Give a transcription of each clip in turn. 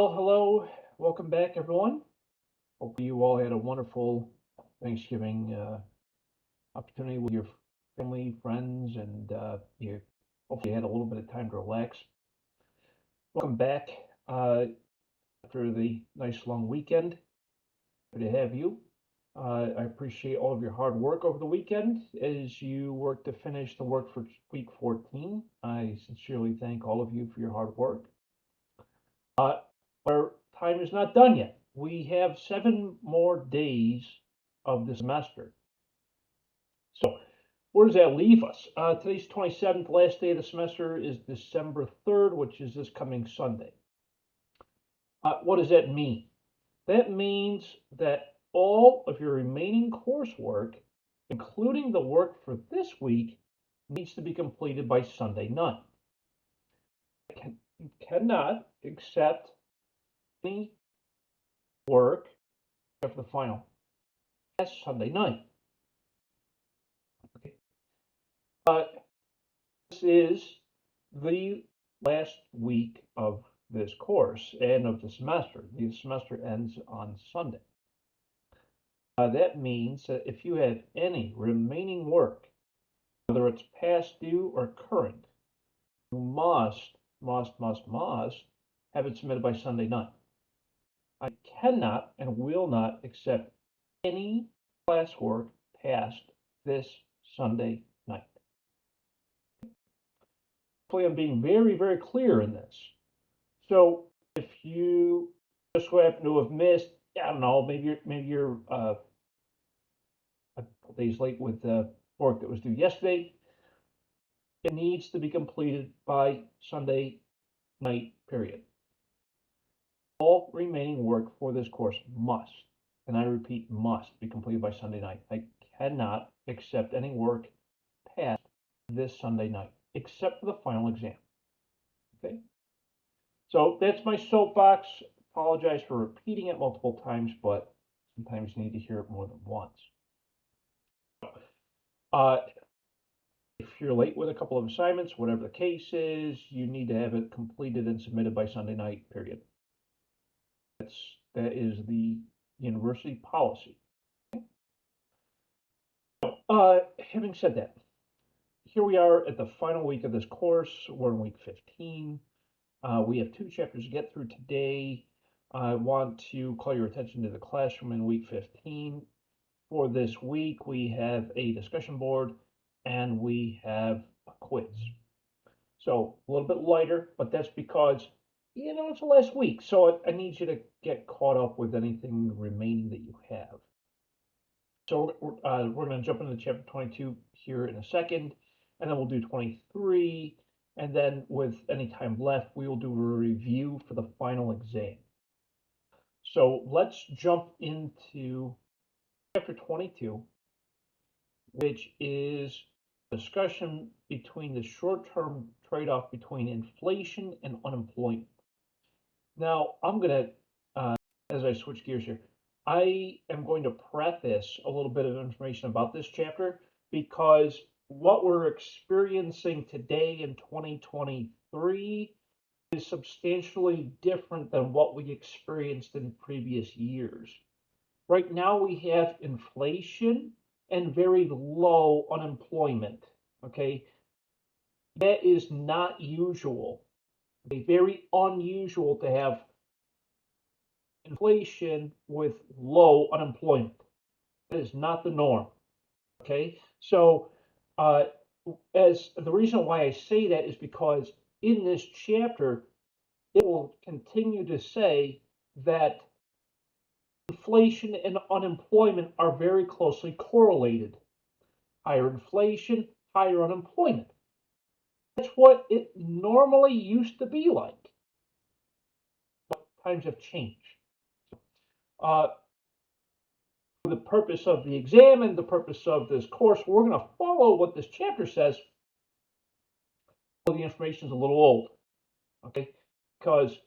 Well, hello. Welcome back, everyone. Hope you all had a wonderful Thanksgiving opportunity with your family, friends, and you hopefully had a little bit of time to relax. Welcome back after the nice long weekend. Good to have you. I appreciate all of your hard work over the weekend as you work to finish the work for week 14. I sincerely thank all of you for your hard work. Uh, our time is not done yet. We have 7 more days of the semester. So, where does that leave us? Today's 27th, last day of the semester is December 3rd, which is this coming Sunday. What does that mean? That means that all of your remaining coursework, including the work for this week, needs to be completed by Sunday night. You cannot accept any work except for the final. That's Sunday night. Okay. This is the last week of this course and of the semester. The semester ends on Sunday. That means that if you have any remaining work, whether it's past due or current, you must have it submitted by Sunday night. I cannot and will not accept any classwork past this Sunday night. Hopefully I'm being very clear in this. So if you just happen to have missed, I don't know, maybe you're a couple days late with work that was due yesterday, it needs to be completed by Sunday night, period. All remaining work for this course must, and I repeat, must be completed by Sunday night. I cannot accept any work past this Sunday night, except for the final exam. Okay? So that's my soapbox. Apologize for repeating it multiple times, but sometimes you need to hear it more than once. If you're late with a couple of assignments, whatever the case is, you need to have it completed and submitted by Sunday night, period. That is the university policy. Having said that, here we are at the final week of this course. We're in week 15. We have 2 chapters to get through today. I want to call your attention to the classroom in week 15. For this week, we have a discussion board and we have a quiz. So a little bit lighter, but that's because, it's the last week. So I need you to get caught up with anything remaining that you have. So we're going to jump into chapter 22 here in a second, and then we'll do 23. And then with any time left, we will do a review for the final exam. So let's jump into chapter 22, which is discussion between the short-term trade-off between inflation and unemployment. Now, I'm going to, as I switch gears here, I am going to preface a little bit of information about this chapter because what we're experiencing today in 2023 is substantially different than what we experienced in previous years. Right now we have inflation and very low unemployment, okay? That is not usual. Okay? Very unusual to have inflation with low unemployment. That is not the norm, okay? So as the reason why I say that is because in this chapter, it will continue to say that inflation and unemployment are very closely correlated. Higher inflation, higher unemployment. That's what it normally used to be like. But times have changed. For the purpose of the exam and the purpose of this course, we're going to follow what this chapter says. Well, the information is a little old, okay? Because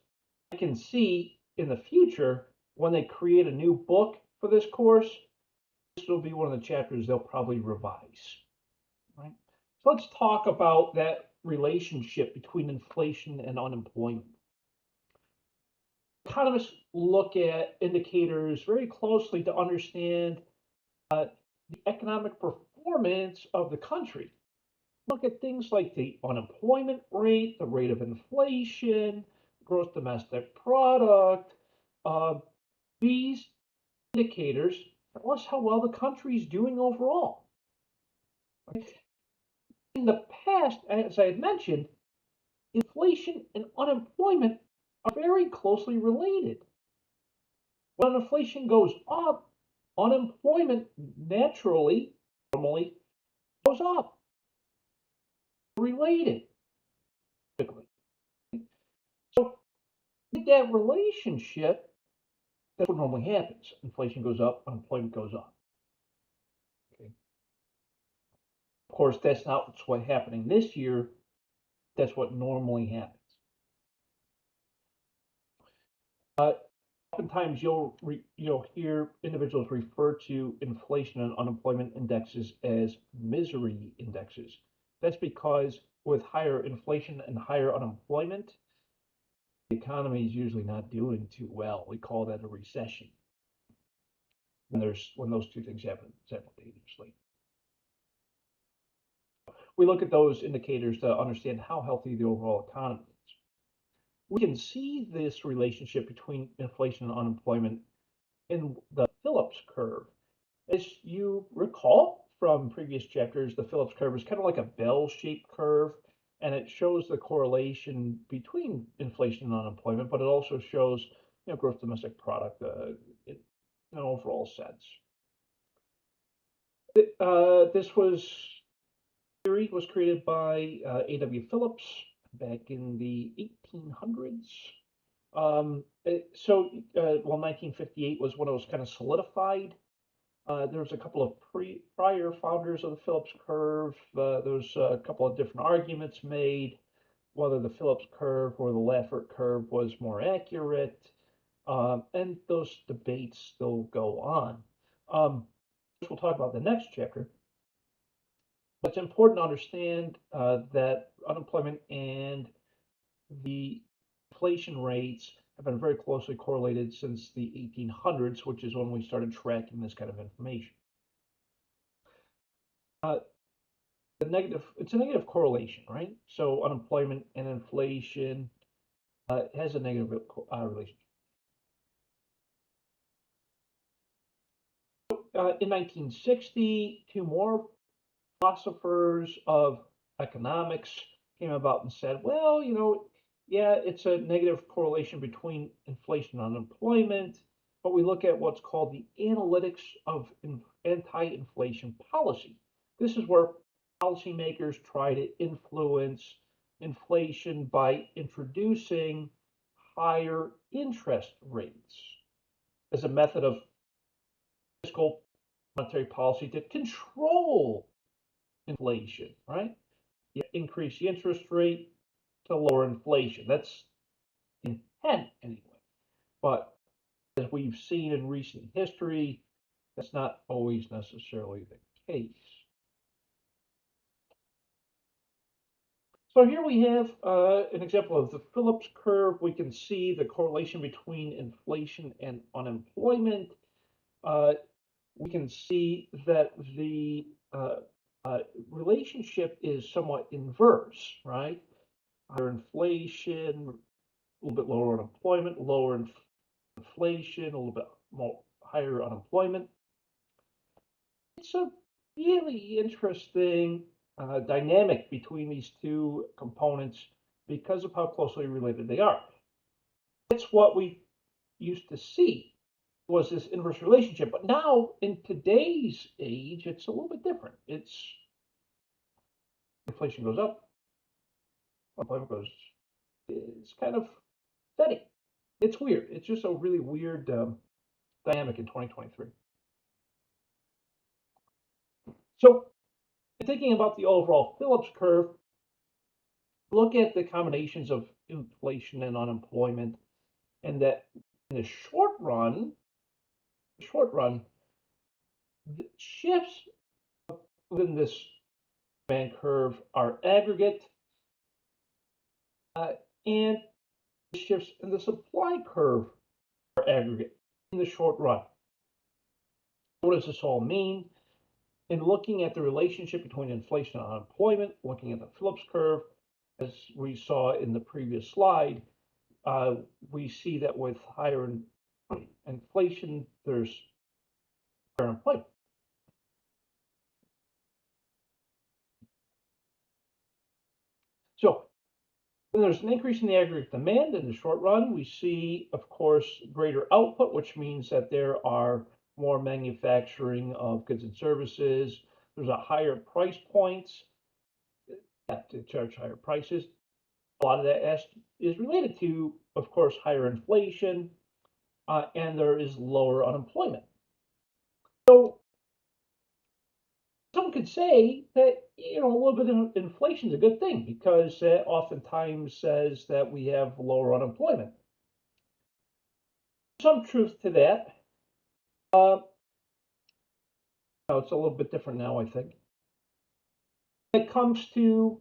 I can see in the future when they create a new book for this course, this will be one of the chapters they'll probably revise. Right? So let's talk about that relationship between inflation and unemployment. Economists look at indicators very closely to understand the economic performance of the country. Look at things like the unemployment rate, the rate of inflation, gross domestic product. Uh, these indicators tell us how well the country is doing overall. In the past, as I had mentioned, inflation and unemployment are very closely related. When inflation goes up, unemployment normally goes up. Related, typically. So, with that relationship, that's what normally happens. Inflation goes up, unemployment goes up. Okay. Of course, that's not what's happening this year. That's what normally happens. Oftentimes, you'll hear individuals refer to inflation and unemployment indexes as misery indexes. That's because with higher inflation and higher unemployment, the economy is usually not doing too well. We call that a recession when those two things happen simultaneously. We look at those indicators to understand how healthy the overall economy is. We can see this relationship between inflation and unemployment in the Phillips curve. As you recall from previous chapters, the Phillips curve is kind of like a bell-shaped curve, and it shows the correlation between inflation and unemployment, but it also shows gross domestic product in an overall sense. This theory was created by A.W. Phillips back in the 1800s. 1958 was when it was kind of solidified. There was a couple of prior founders of the Phillips curve. There was a couple of different arguments made whether the Phillips curve or the Laffer curve was more accurate, and those debates still go on. Which we'll talk about in the next chapter. But it's important to understand that unemployment and the inflation rates have been very closely correlated since the 1800s, which is when we started tracking this kind of information. It's a negative correlation, right? So unemployment and inflation has a negative relationship. In 1960, two more philosophers of economics came about and said, well, yeah, it's a negative correlation between inflation and unemployment, but we look at what's called the analytics of anti-inflation policy. This is where policymakers try to influence inflation by introducing higher interest rates as a method of fiscal monetary policy to control inflation, right? You increase the interest rate to lower inflation. That's the intent anyway. But as we've seen in recent history, that's not always necessarily the case. So here we have an example of the Phillips curve. We can see the correlation between inflation and unemployment. We can see that the relationship is somewhat inverse, right? Higher inflation, a little bit lower unemployment, lower inflation, a little bit more higher unemployment. It's a really interesting dynamic between these two components because of how closely related they are. That's what we used to see was this inverse relationship, but now in today's age, it's a little bit different. Inflation goes up, unemployment it's kind of steady. It's weird. It's just a really weird dynamic in 2023. So, thinking about the overall Phillips curve, look at the combinations of inflation and unemployment, and that in the short run, the shifts within this band curve are aggregate, and shifts in the supply curve for aggregate in the short run. What does this all mean? In looking at the relationship between inflation and unemployment, looking at the Phillips curve, as we saw in the previous slide, we see that with higher inflation, there's higher unemployment. So when there's an increase in the aggregate demand in the short run, we see, of course, greater output, which means that there are more manufacturing of goods and services. There's a higher price points to charge higher prices. A lot of that is related to, of course, higher inflation, and there is lower unemployment. So some could say that a little bit of inflation is a good thing because it oftentimes says that we have lower unemployment. Some truth to that. It's a little bit different now, I think. When it comes to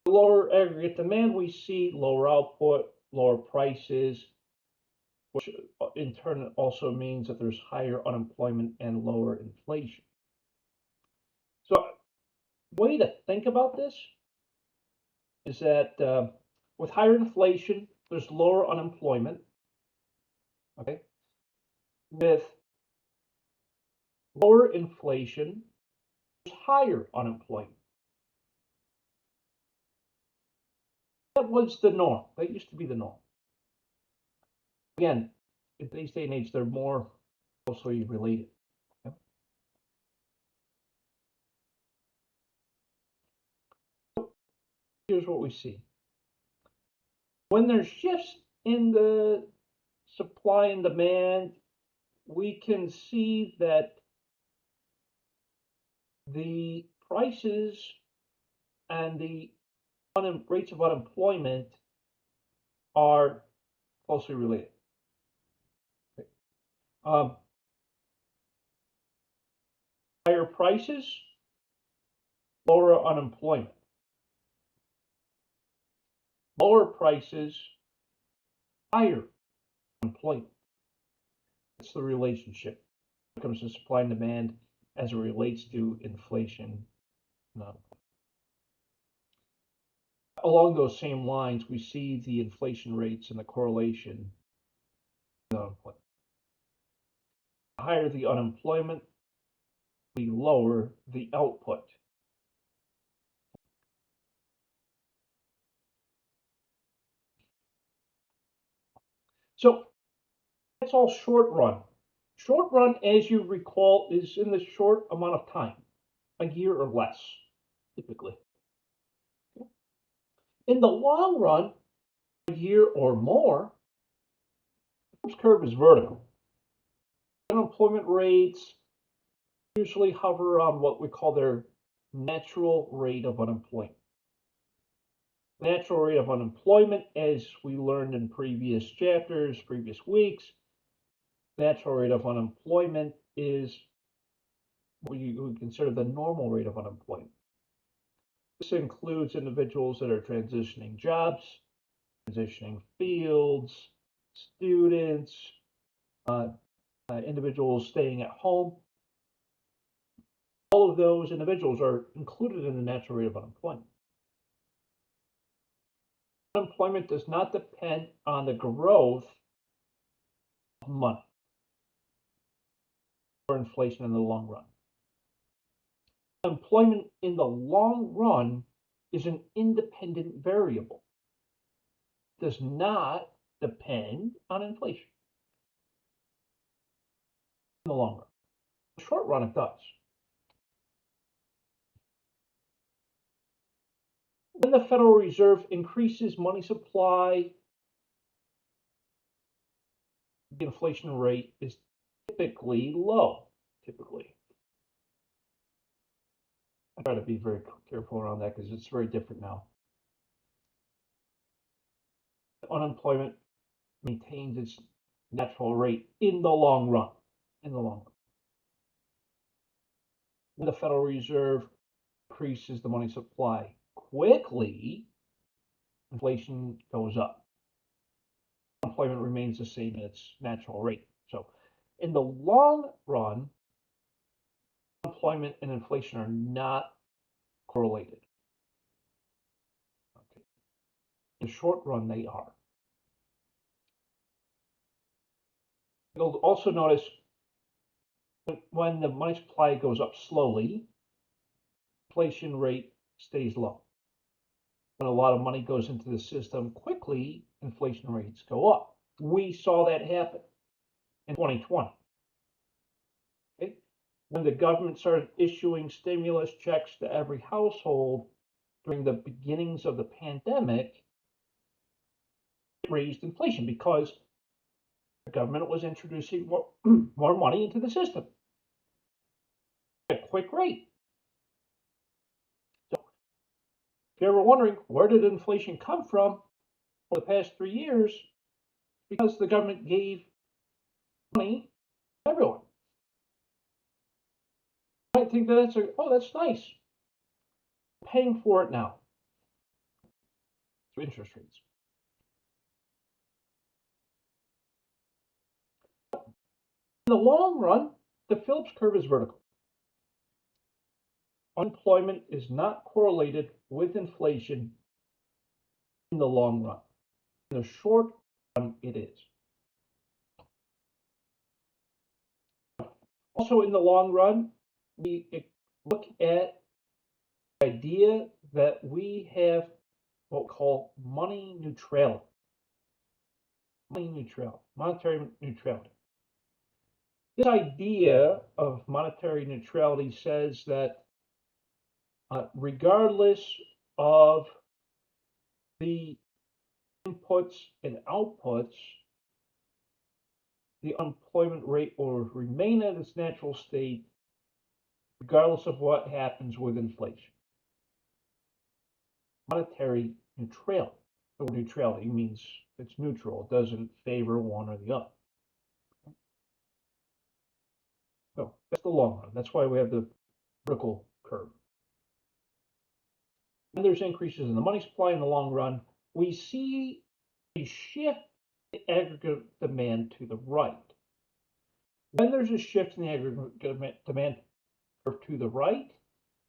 lower aggregate demand, we see lower output, lower prices, which in turn also means that there's higher unemployment and lower inflation. So, way to think about this is that with higher inflation, there's lower unemployment. Okay, with lower inflation, there's higher unemployment. That was the norm. That used to be the norm. Again, in today's day and age, they're more closely related. Okay? So here's what we see. When there's shifts in the supply and demand, we can see that the prices and the rates of unemployment are closely related. Okay. Higher prices, lower unemployment. Lower prices, higher unemployment. That's the relationship when it comes to supply and demand as it relates to inflation. Along those same lines, we see the inflation rates and the correlation with unemployment. The higher the unemployment, the lower the output. So that's all short run. Short run, as you recall, is in the short amount of time, a year or less, typically. In the long run, a year or more, this curve is vertical. Unemployment rates usually hover around what we call their natural rate of unemployment. Natural rate of unemployment, as we learned in previous chapters, previous weeks, natural rate of unemployment is what you would consider the normal rate of unemployment. This includes individuals that are transitioning jobs, transitioning fields, students, individuals staying at home. All of those individuals are included in the natural rate of unemployment. Unemployment does not depend on the growth of money or inflation in the long run. Unemployment in the long run is an independent variable. It does not depend on inflation in the long run. In the short run, it does. When the Federal Reserve increases money supply, the inflation rate is typically low. I try to be very careful around that because it's very different now. Unemployment maintains its natural rate in the long run. When the Federal Reserve increases the money supply quickly, inflation goes up. unemployment remains the same in its natural rate. So in the long run, unemployment and inflation are not correlated. Okay. In the short run, they are. You'll also notice when the money supply goes up slowly, inflation rate stays low. When a lot of money goes into the system quickly, inflation rates go up. We saw that happen in 2020. Okay? When the government started issuing stimulus checks to every household during the beginnings of the pandemic, it raised inflation because the government was introducing more money into the system at a quick rate. So if you're ever wondering where did inflation come from for the past 3 years, because the government gave money to everyone. You might think that that's nice. Paying for it now. So interest rates. In the long run, the Phillips curve is vertical. Unemployment is not correlated with inflation in the long run. In the short run, it is. Also, in the long run, we look at the idea that we have what we call money neutrality. Money neutrality, monetary neutrality. This idea of monetary neutrality says that regardless of the inputs and outputs, the unemployment rate will remain at its natural state regardless of what happens with inflation. Monetary neutrality. The word neutrality means it's neutral. It doesn't favor one or the other. So that's the long run. That's why we have the vertical curve. When there's increases in the money supply in the long run, we see a shift in aggregate demand to the right. When there's a shift in the aggregate demand curve to the right,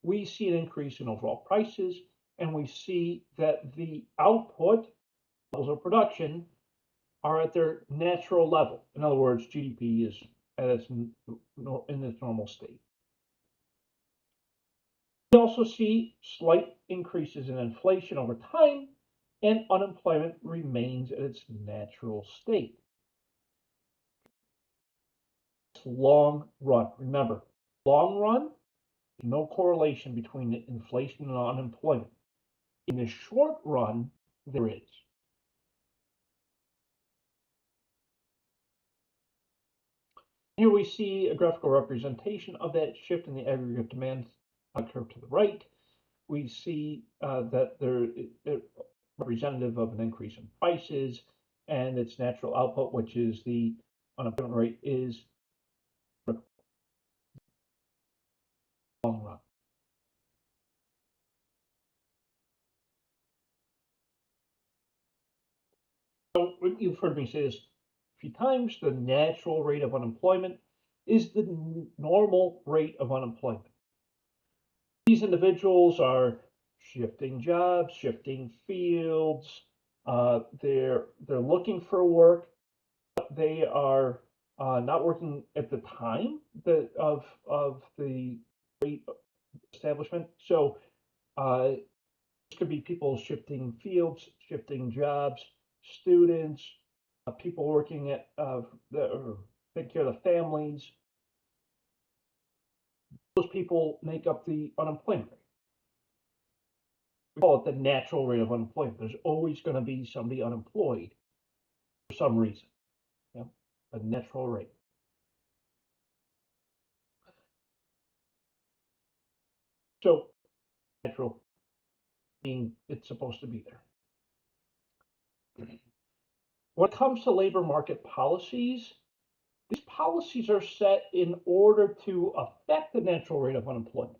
we see an increase in overall prices, and we see that the output levels of production are at their natural level. In other words, GDP is at its in its normal state. We also see slight increases in inflation over time, and unemployment remains at its natural state. Long run. Remember, long run, no correlation between inflation and unemployment. In the short run, there is. Here we see a graphical representation of that shift in the aggregate demand curve to the right. We see that they're representative of an increase in prices, and its natural output, which is the unemployment rate, is long run. So you've heard me say this a few times, the natural rate of unemployment is the normal rate of unemployment. These individuals are shifting jobs, shifting fields, they're looking for work, but they are not working at the time of the rate establishment. So this could be people shifting fields, shifting jobs, students, people working at taking care of the families. Those people make up the unemployment rate. We call it the natural rate of unemployment. There's always going to be somebody unemployed for some reason. Yeah? A natural rate. So natural meaning it's supposed to be there. When it comes to labor market policies, these policies are set in order to affect the natural rate of unemployment.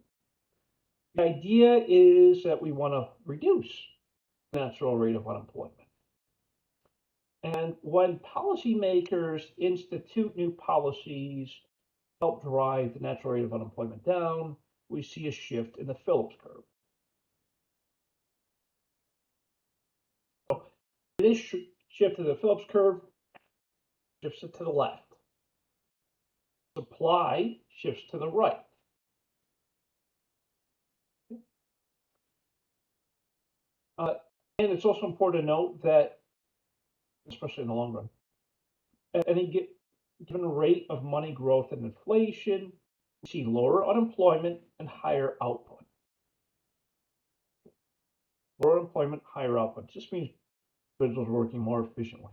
The idea is that we want to reduce the natural rate of unemployment. And when policymakers institute new policies, help drive the natural rate of unemployment down, we see a shift in the Phillips curve. So this shift in the Phillips curve shifts it to the left. Supply shifts to the right. And it's also important to note that, especially in the long run, any given rate of money growth and inflation, we see lower unemployment and higher output. Lower employment, higher output. This means individuals are working more efficiently.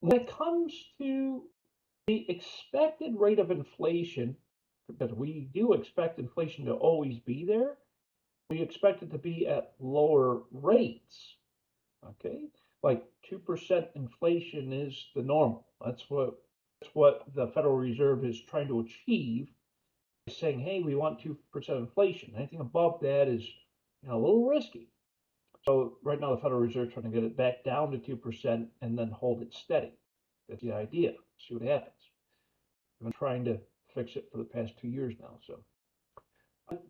When it comes to the expected rate of inflation, because we do expect inflation to always be there, we expect it to be at lower rates. Okay, like 2% inflation is the normal. That's what the Federal Reserve is trying to achieve, saying, hey, we want 2% inflation. Anything above that is a little risky. So right now the Federal Reserve is trying to get it back down to 2% and then hold it steady. That's the idea. See what happens. I've been trying to fix it for the past 2 years now. So,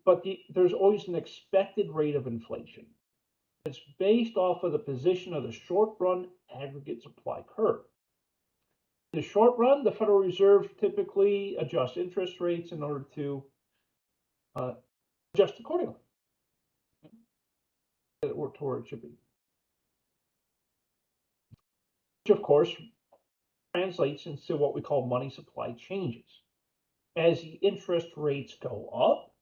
but there's always an expected rate of inflation. It's based off of the position of the short run aggregate supply curve. In the short run, the Federal Reserve typically adjusts interest rates in order to adjust accordingly. Get it to where it should be. Which, of course, translates into what we call money supply changes. As the interest rates go up,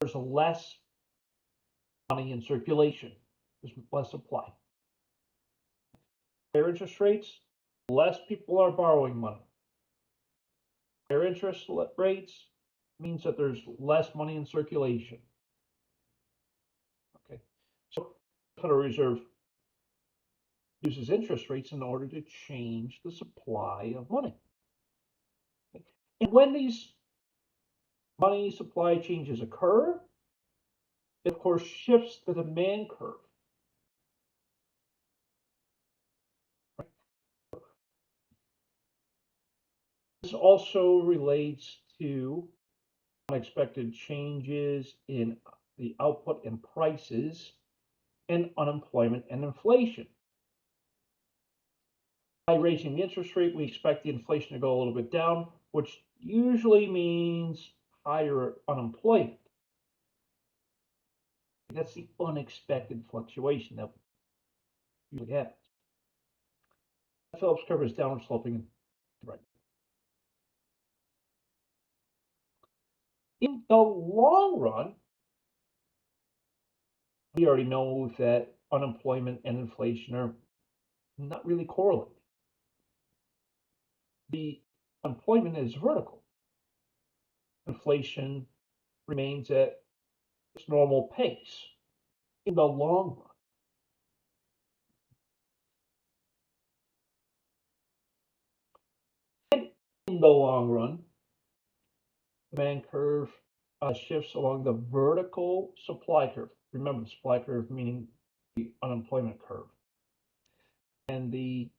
there's less money in circulation. There's less supply. Higher interest rates, less people are borrowing money. Higher interest rates means that there's less money in circulation. Okay, so the Federal Reserve uses interest rates in order to change the supply of money. Okay. And when these money supply changes occur, it of course shifts the demand curve. This also relates to unexpected changes in the output and prices and unemployment and inflation. By raising the interest rate, we expect the inflation to go a little bit down, which usually means higher unemployment. That's the unexpected fluctuation that usually happens. The Phillips curve is downward sloping right. In the long run, we already know that unemployment and inflation are not really correlated. The unemployment is vertical. Inflation remains at its normal pace in the long run. And in the long run, the demand curve shifts along the vertical supply curve. Remember, the supply curve meaning the unemployment curve. And the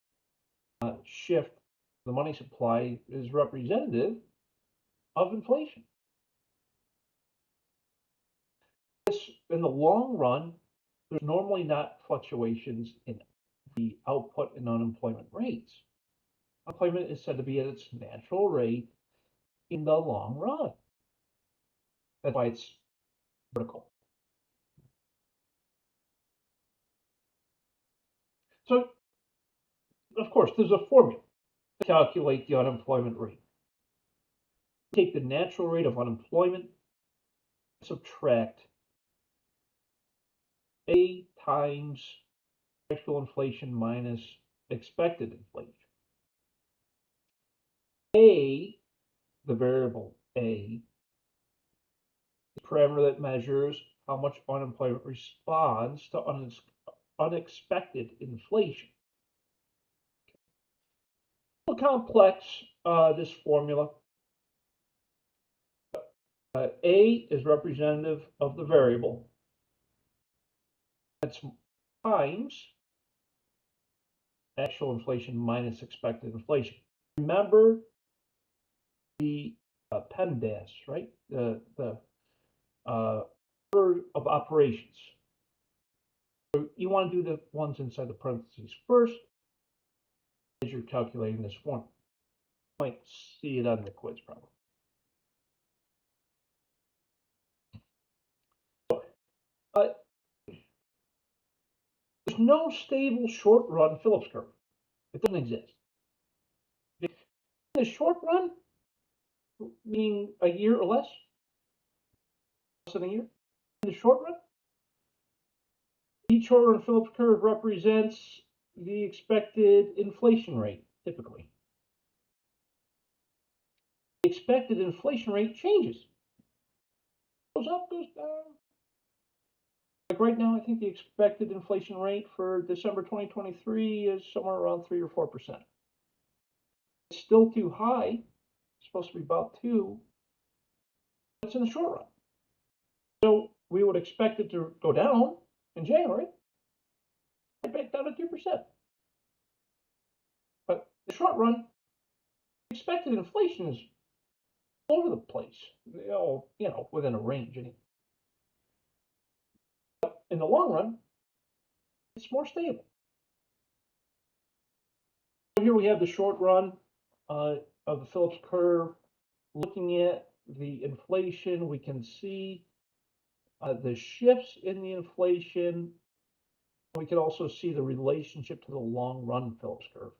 shift, the money supply, is representative of inflation. In the long run, there's normally not fluctuations in the output and unemployment rates. Unemployment is said to be at its natural rate in the long run. That's why it's vertical. So, of course, there's a formula to calculate the unemployment rate. Take the natural rate of unemployment, subtract A times actual inflation minus expected inflation. A, the variable A, is a parameter that measures how much unemployment responds to unexpected inflation. A little complex, this formula. A is representative of the variable. That's times actual inflation minus expected inflation. Remember the PEMDAS, right? The order of operations. So you want to do the ones inside the parentheses first as you're calculating this form. You might see it on the quiz probably. There's no stable short-run Phillips curve. It doesn't exist. In the short run, meaning a year or less than a year, in the short run, each short-run Phillips curve represents the expected inflation rate, typically. The expected inflation rate changes. Goes up, goes down. Like right now, I think the expected inflation rate for December 2023 is somewhere around 3 or 4%. It's still too high. It's supposed to be about 2. But it's in the short run. So we would expect it to go down in January, back down to 2%. But in the short run, expected inflation is all over the place, within a range. But in the long run, it's more stable. So here we have the short run of the Phillips curve. Looking at the inflation, we can see the shifts in the inflation. We can also see the relationship to the long run Phillips curve.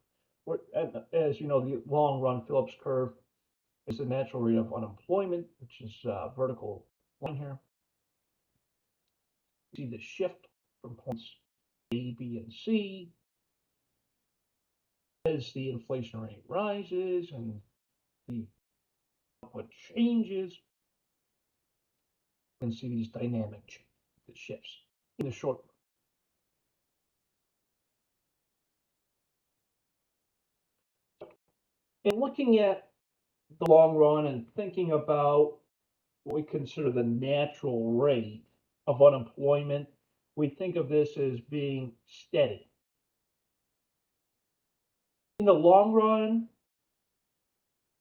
As you know, the long run Phillips curve is the natural rate of unemployment, which is vertical line here. See the shift from points A, B, and C as the inflation rate rises and the output changes. You can see these dynamic shifts in the short run. In looking at the long run and thinking about what we consider the natural rate of unemployment, we think of this as being steady. In the long run,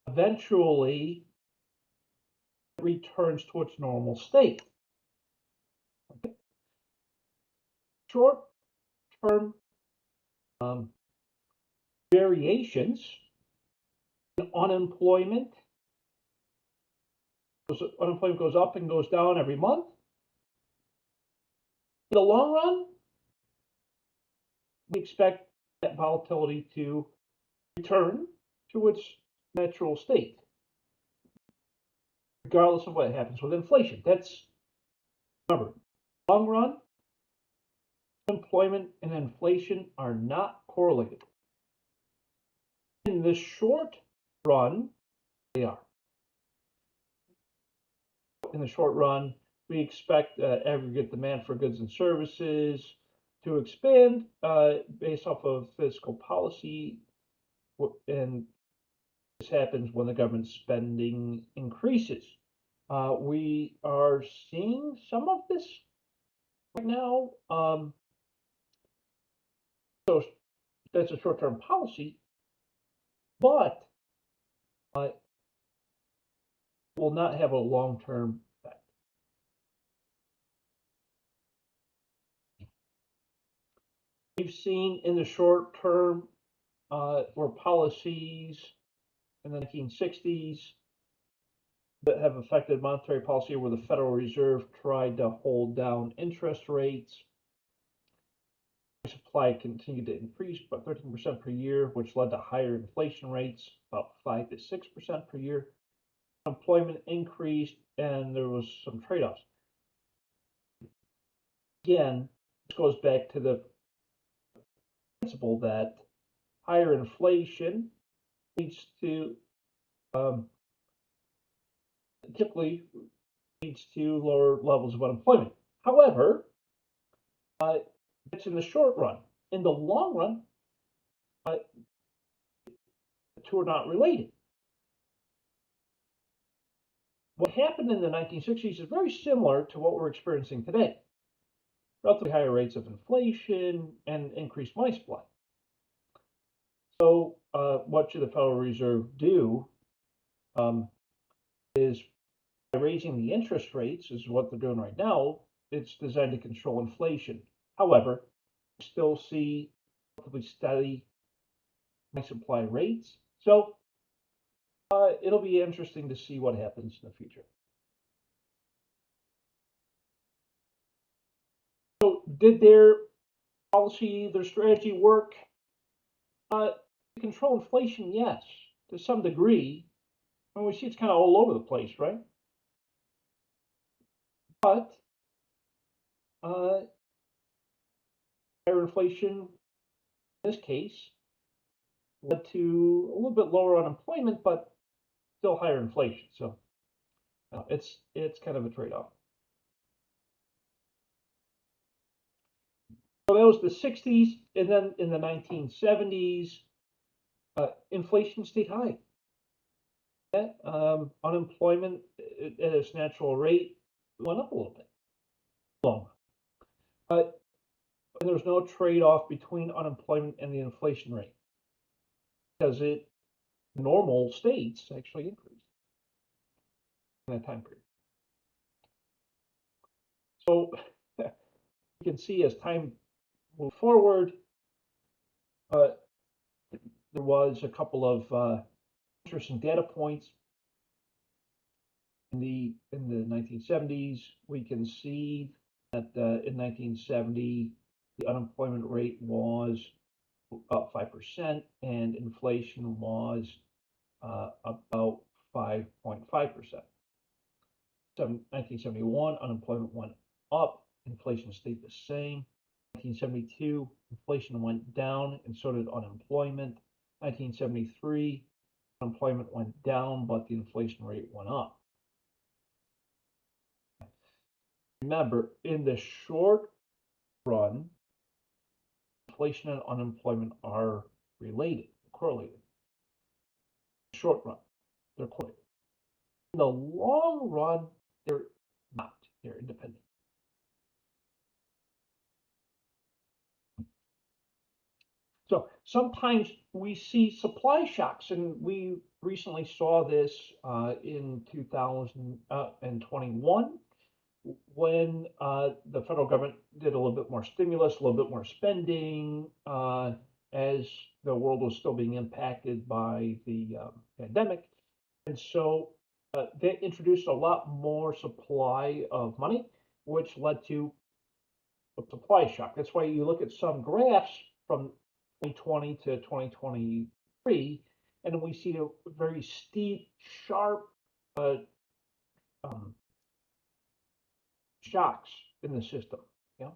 eventually it returns to its normal state. Okay. Short-term variations in unemployment goes up and goes down every month. In the long run, we expect that volatility to return to its natural state, regardless of what happens with inflation. Remember, long run, employment and inflation are not correlated. In the short run, they are. In the short run, we expect aggregate demand for goods and services to expand based off of fiscal policy, and this happens when the government spending increases. We are seeing some of this right now. So that's a short-term policy, but will not have a long-term effect. We've seen in the short term were policies in the 1960s that have affected monetary policy, where the Federal Reserve tried to hold down interest rates. Supply continued to increase by 13% per year, which led to higher inflation rates, about 5 to 6% per year. Employment increased, and there was some trade-offs. Again, this goes back to the principle that higher inflation leads to typically leads to lower levels of unemployment. However, it's in the short run. In the long run, the two are not related. What happened in the 1960s is very similar to what we're experiencing today. relatively higher rates of inflation and increased money supply. So, what should the Federal Reserve do? Is by raising the interest rates, is what they're doing right now. It's designed to control inflation. However, we still see relatively steady money supply rates. So, it'll be interesting to see what happens in the future. So, did their policy, their strategy work? To control inflation, yes, to some degree. And we see it's kind of all over the place, right? But higher inflation in this case led to a little bit lower unemployment, but still higher inflation. So it's kind of a trade-off. So that was the 60s, and then in the 1970s, inflation stayed high. Unemployment at its natural rate went up a little bit. Long. But there's no trade-off between unemployment and the inflation rate because normal states actually increased in that time period. So you can see as time moved forward, there was a couple of interesting data points. In the 1970s, we can see that in 1970, the unemployment rate was about 5%, and inflation was about 5.5%. 1971, unemployment went up, inflation stayed the same. 1972, inflation went down, and so did unemployment. 1973, unemployment went down, but the inflation rate went up. Remember, in the short run, inflation and unemployment are related, correlated. Short run, they're correlated. In the long run, they're not. They're independent. So sometimes we see supply shocks, and we recently saw this in 2021 when the federal government did a little bit more stimulus, a little bit more spending, as the world was still being impacted by the pandemic. And so they introduced a lot more supply of money, which led to a supply shock. That's why you look at some graphs from 2020 to 2023, and we see a very steep, sharp shocks in the system. Yeah.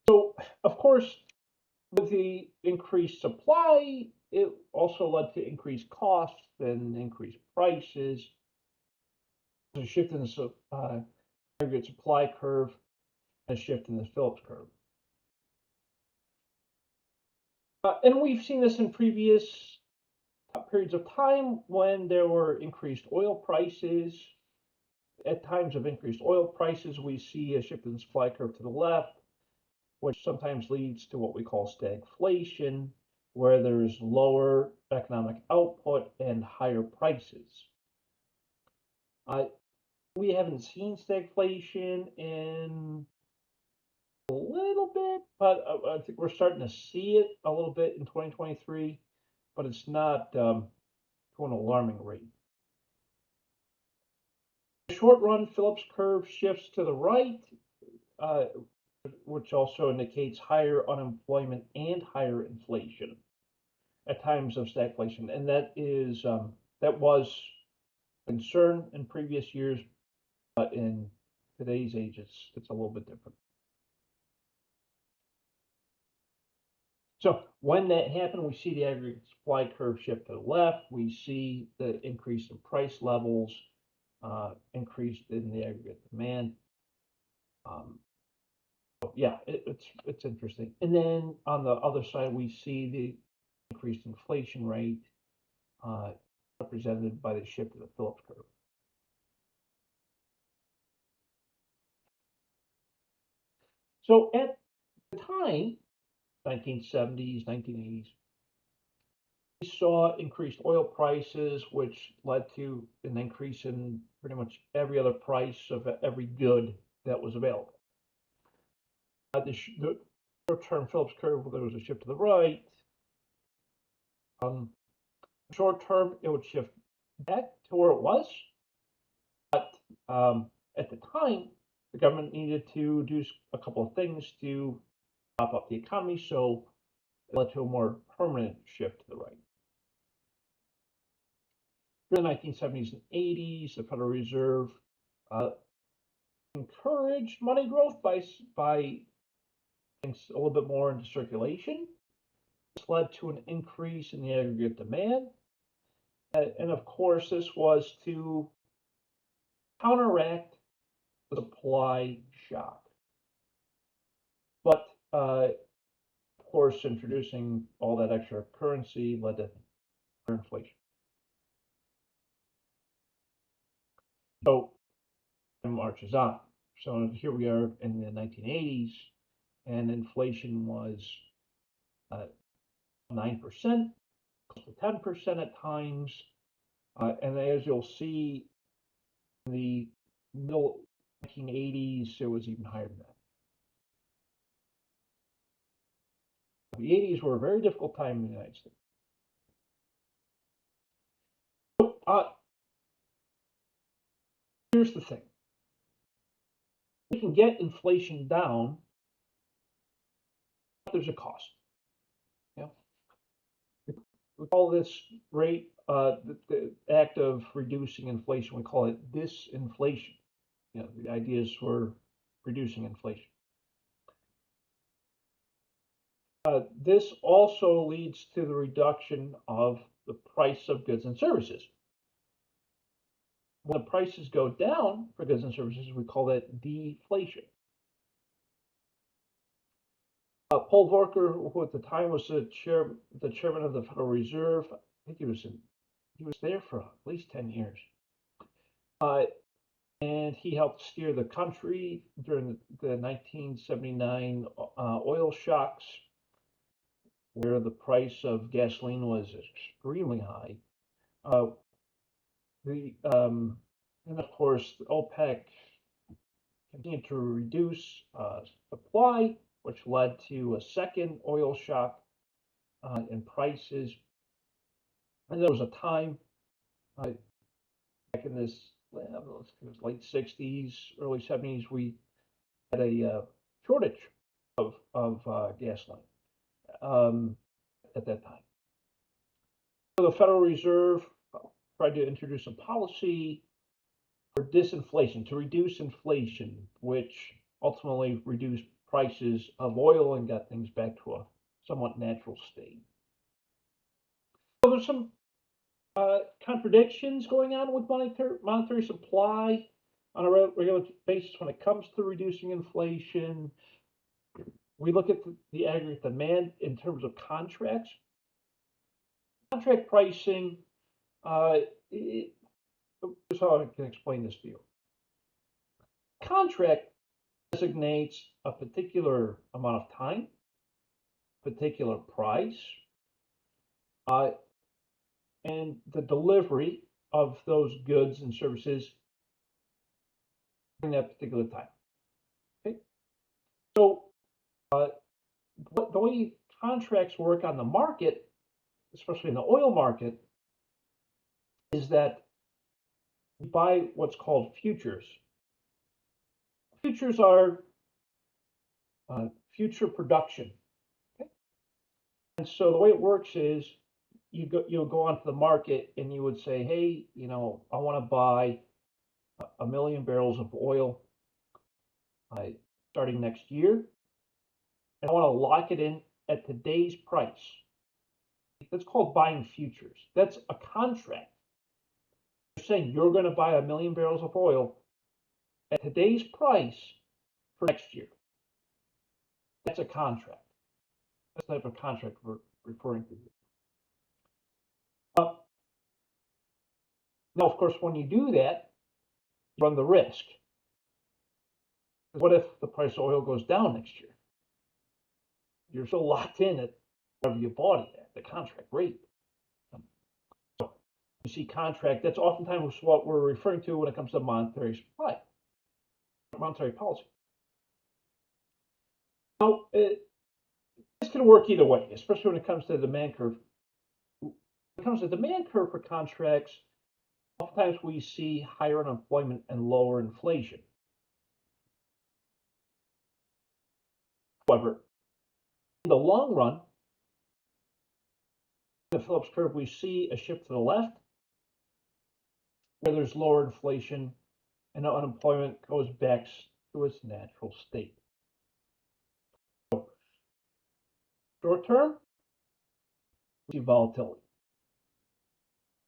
So, of course, with the increased supply, it also led to increased costs and increased prices. There's a shift in the aggregate supply curve, and a shift in the Phillips curve. And we've seen this in previous periods of time when there were increased oil prices. At times of increased oil prices, we see a shift in the supply curve to the left, which sometimes leads to what we call stagflation, where there's lower economic output and higher prices. We haven't seen stagflation in a little bit, but I think we're starting to see it a little bit in 2023, but it's not to an alarming rate. The short run Phillips curve shifts to the right, which also indicates higher unemployment and higher inflation at times of stagflation, and that was a concern in previous years, but in today's age, it's a little bit different. So when that happened, we see the aggregate supply curve shift to the left. We see the increase in price levels, increased in the aggregate demand. Yeah, it's interesting. And then on the other side, we see the increased inflation rate represented by the shift of the Phillips curve. So at the time, 1970s, 1980s, we saw increased oil prices, which led to an increase in pretty much every other price of every good that was available. The short-term Phillips curve, there was a shift to the right. Short term, it would shift back to where it was, but at the time, the government needed to do a couple of things to prop up the economy, so it led to a more permanent shift to the right. During the 1970s and 80s, the Federal Reserve encouraged money growth by things a little bit more into circulation. This led to an increase in the aggregate demand. And of course, this was to counteract the supply shock. But of course, introducing all that extra currency led to inflation. So it marches on. So here we are in the 1980s, and inflation was 9%, close to 10% at times. And as you'll see, in the middle 1980s, it was even higher than that. The 80s were a very difficult time in the United States. So, here's the thing. We can get inflation down, but there's a cost. Yeah. We call this rate, the act of reducing inflation, we call it disinflation. You know, the idea is we're reducing inflation. This also leads to the reduction of the price of goods and services. When the prices go down for goods and services, we call that deflation. Paul Volcker, who at the time was the chairman of the Federal Reserve, I think he was there for at least 10 years. And he helped steer the country during the 1979 oil shocks, where the price of gasoline was extremely high. And of course, OPEC continued to reduce supply, which led to a second oil shock in prices. And there was a time back in this, it was late 60s, early 70s, we had a shortage of gasoline at that time. So the Federal Reserve tried to introduce a policy for disinflation, to reduce inflation, which ultimately reduced prices of oil and got things back to a somewhat natural state. So there's some contradictions going on with monetary supply on a regular basis when it comes to reducing inflation. We look at the aggregate demand in terms of contracts. Contract pricing, here's how I can explain this to you. Contract designates a particular amount of time, particular price, and the delivery of those goods and services during that particular time. Okay, so the way contracts work on the market, especially in the oil market, is that we buy what's called futures. Futures are future production. Okay? And so the way it works is you'll go onto the market and you would say, hey, you know, I want to buy 1 million barrels of oil starting next year, and I want to lock it in at today's price. That's called buying futures. That's a contract. You're saying you're going to buy 1 million barrels of oil at today's price for next year. That's a contract. That's the type of contract we're referring to. Now, of course, when you do that, you run the risk. What if the price of oil goes down next year? You're still locked in at whatever you bought it at, the contract rate. So you see contract, that's oftentimes what we're referring to when it comes to monetary supply, monetary policy. Now, this can work either way, especially when it comes to the demand curve. When it comes to the demand curve for contracts, oftentimes we see higher unemployment and lower inflation. However, in the long run, in the Phillips curve, we see a shift to the left where there's lower inflation and unemployment goes back to its natural state. So, short term, we see volatility.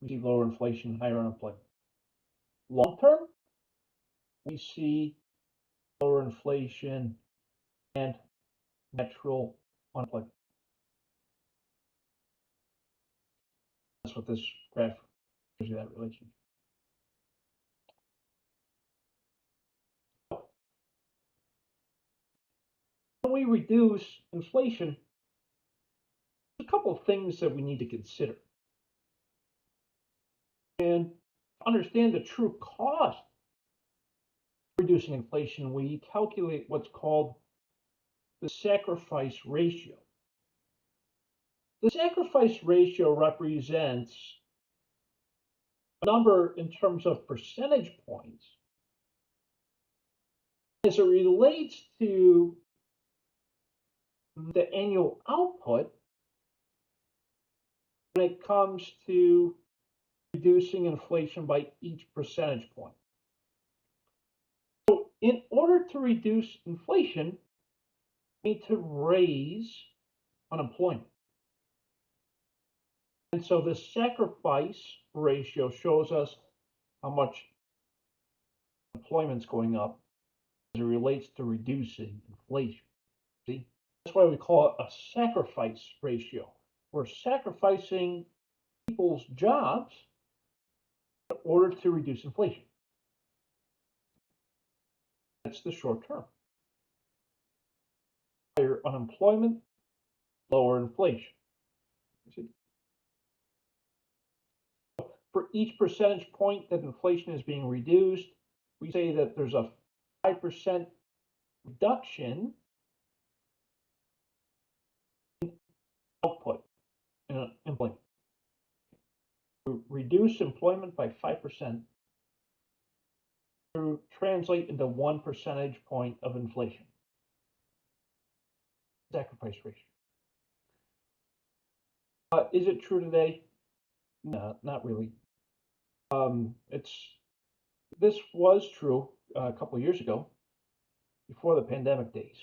We see lower inflation, higher unemployment. Long term, we see lower inflation and natural unemployment. That's what this graph gives you, that relationship. When we reduce inflation, there's a couple of things that we need to consider. And to understand the true cost of reducing inflation, we calculate what's called the sacrifice ratio. The sacrifice ratio represents a number in terms of percentage points as it relates to the annual output when it comes to reducing inflation by each percentage point. So in order to reduce inflation, we need to raise unemployment. And so the sacrifice ratio shows us how much employment's going up as it relates to reducing inflation. See? That's why we call it a sacrifice ratio. We're sacrificing people's jobs in order to reduce inflation. That's the short term. Higher unemployment, lower inflation. You see? For each percentage point that inflation is being reduced, we say that there's a 5% reduction in output in employment. To reduce employment by 5% to translate into 1 percentage point of inflation. Sacrifice ratio. Is it true today? No, not really. This was true a couple of years ago, before the pandemic days.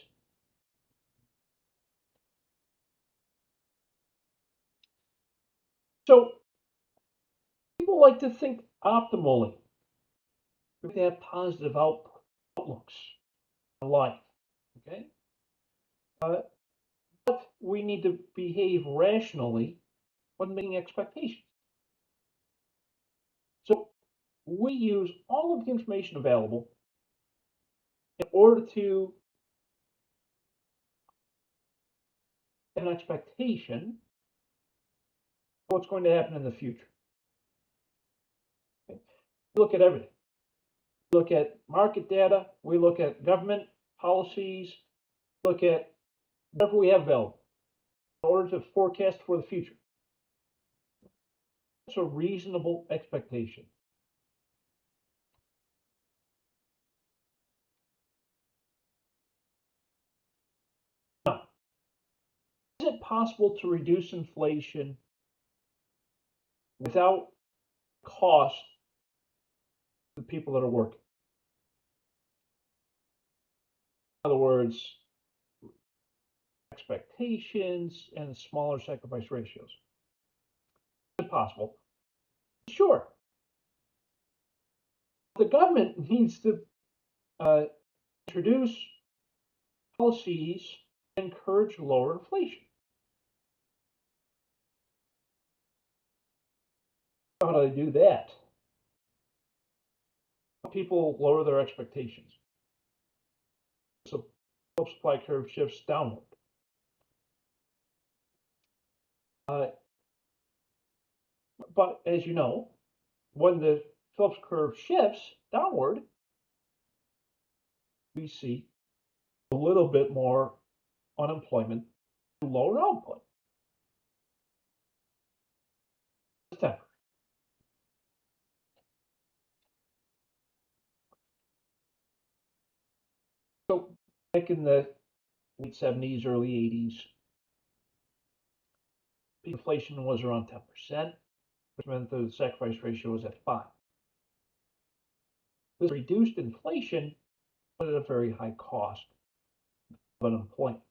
So people like to think optimally. They have positive outlooks on life. Okay, but we need to behave rationally when making expectations. So we use all of the information available in order to have an expectation of what's going to happen in the future. Okay? We look at everything. We look at market data. We look at government policies. We look at whatever we have available in order to forecast for the future. It's a reasonable expectation. Now, is it possible to reduce inflation without cost to the people that are working? In other words, expectations and smaller sacrifice ratios. Is it possible? Sure. The government needs to introduce policies that encourage lower inflation. How do they do that? People lower their expectations. Phillips supply curve shifts downward. But as you know, when the Phillips curve shifts downward, we see a little bit more unemployment, lower output. So back in the late 70s, early 80s, peak inflation was around 10%, which meant the sacrifice ratio was at 5. This reduced inflation, but at a very high cost of unemployment.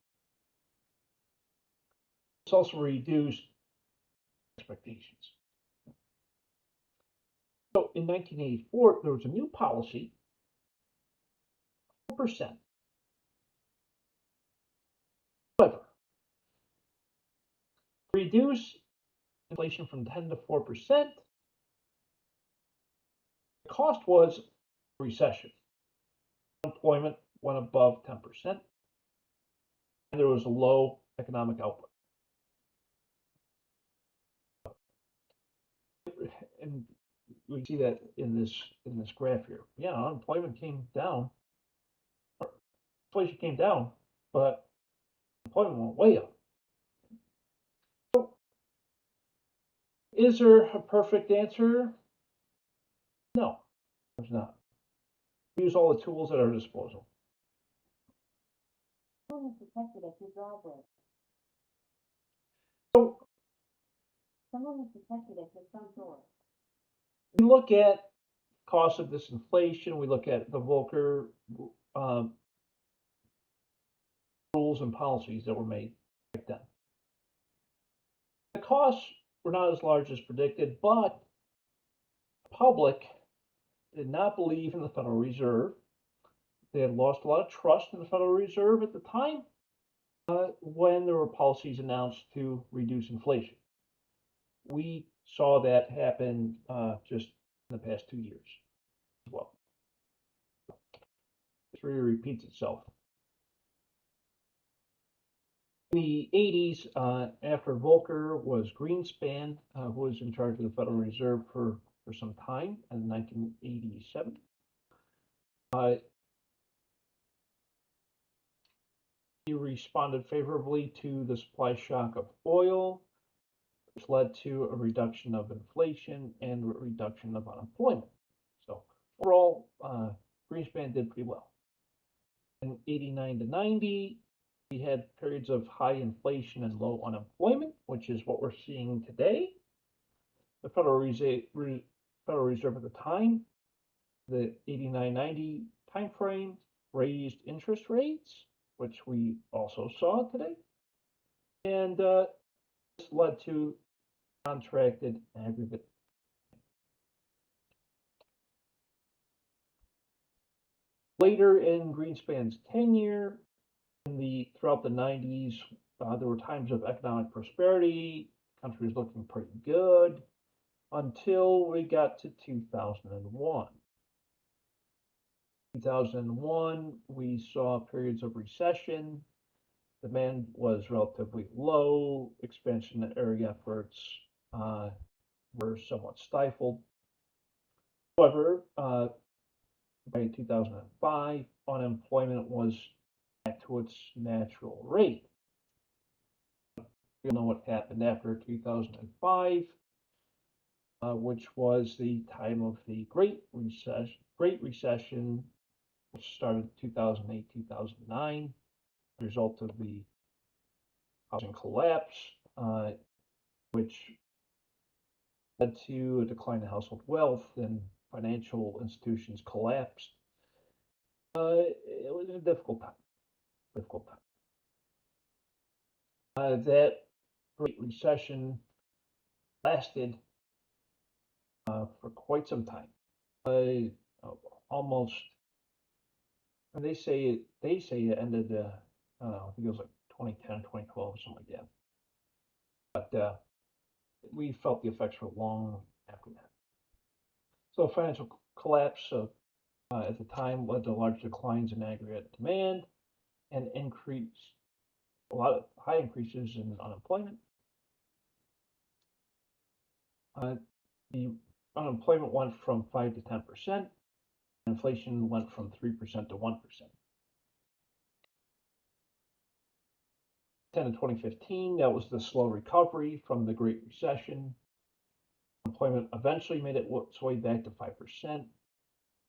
This also reduced expectations. So in 1984, there was a new policy, 4%. However, to reduce inflation from 10 to 4%, the cost was a recession. Unemployment went above 10%, and there was a low economic output. And we see that in this graph here. Yeah, unemployment came down, inflation came down, but employment went way up. So, is there a perfect answer? No, there's not. We use all the tools at our disposal. Someone is detected at your driveway. So, Someone is detected at your front door. we look at cost of this inflation. We look at the Volcker rules and policies that were made back then. The costs were not as large as predicted, but the public did not believe in the Federal Reserve. They had lost a lot of trust in the Federal Reserve at the time when there were policies announced to reduce inflation. We saw that happen just in the past 2 years as well. History repeats itself. In the 80s, after Volcker, was Greenspan, who was in charge of the Federal Reserve for some time in 1987. He responded favorably to the supply shock of oil, which led to a reduction of inflation and a reduction of unemployment. So overall, Greenspan did pretty well. In 89 to 90, we had periods of high inflation and low unemployment, which is what we're seeing today. The Federal Reserve at the time, the 89-90 timeframe, raised interest rates, which we also saw today. And this led to contracted aggregate. Later in Greenspan's tenure, throughout the 90s, there were times of economic prosperity. The country was looking pretty good until we got to 2001. 2001, we saw periods of recession. Demand was relatively low. Expansionary efforts were somewhat stifled. However, by 2005, unemployment was back to its natural rate. We know what happened after 2005, which was the time of the Great Recession, which started 2008, 2009, as a result of the housing collapse, which led to a decline in household wealth and financial institutions collapsed. It was a difficult time. That Great Recession lasted for quite some time. Almost, and they say it ended. I don't know. I think it was like 2010, 2012, something like that. But we felt the effects for long after that. So financial collapse at the time led to large declines in aggregate demand an increase, a lot of high increases in unemployment. The unemployment went from 5 to 10%. Inflation went from 3% to 1%. In 2015, that was the slow recovery from the Great Recession. Employment eventually made its way back to 5%.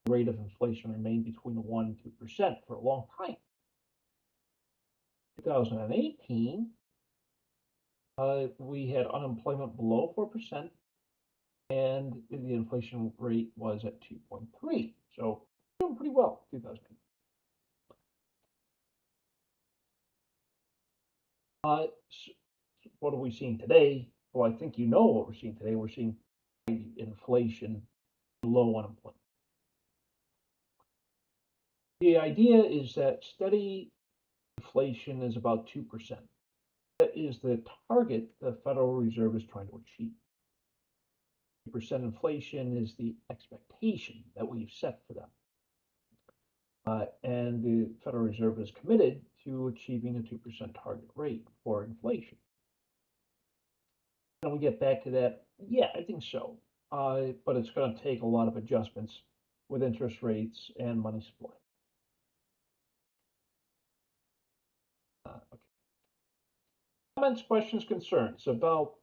The rate of inflation remained between 1 and 2% for a long time. 2018, we had unemployment below 4%, and the inflation rate was at 2.3. So doing pretty well, 2018. What are we seeing today? Well, I think you know what we're seeing today. We're seeing inflation, low unemployment. The idea is that steady inflation is about 2%. That is the target the Federal Reserve is trying to achieve. 2% inflation is the expectation that we've set for them. And the Federal Reserve is committed to achieving a 2% target rate for inflation. Can we get back to that? Yeah, I think so. But it's going to take a lot of adjustments with interest rates and money supply. Okay. Comments, questions, concerns about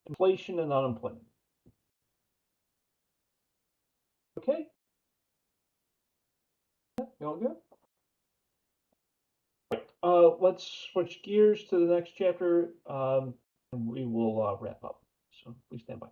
inflation and unemployment? Okay. Yeah, you all good? Right. Let's switch gears to the next chapter, and we will wrap up. So please stand by.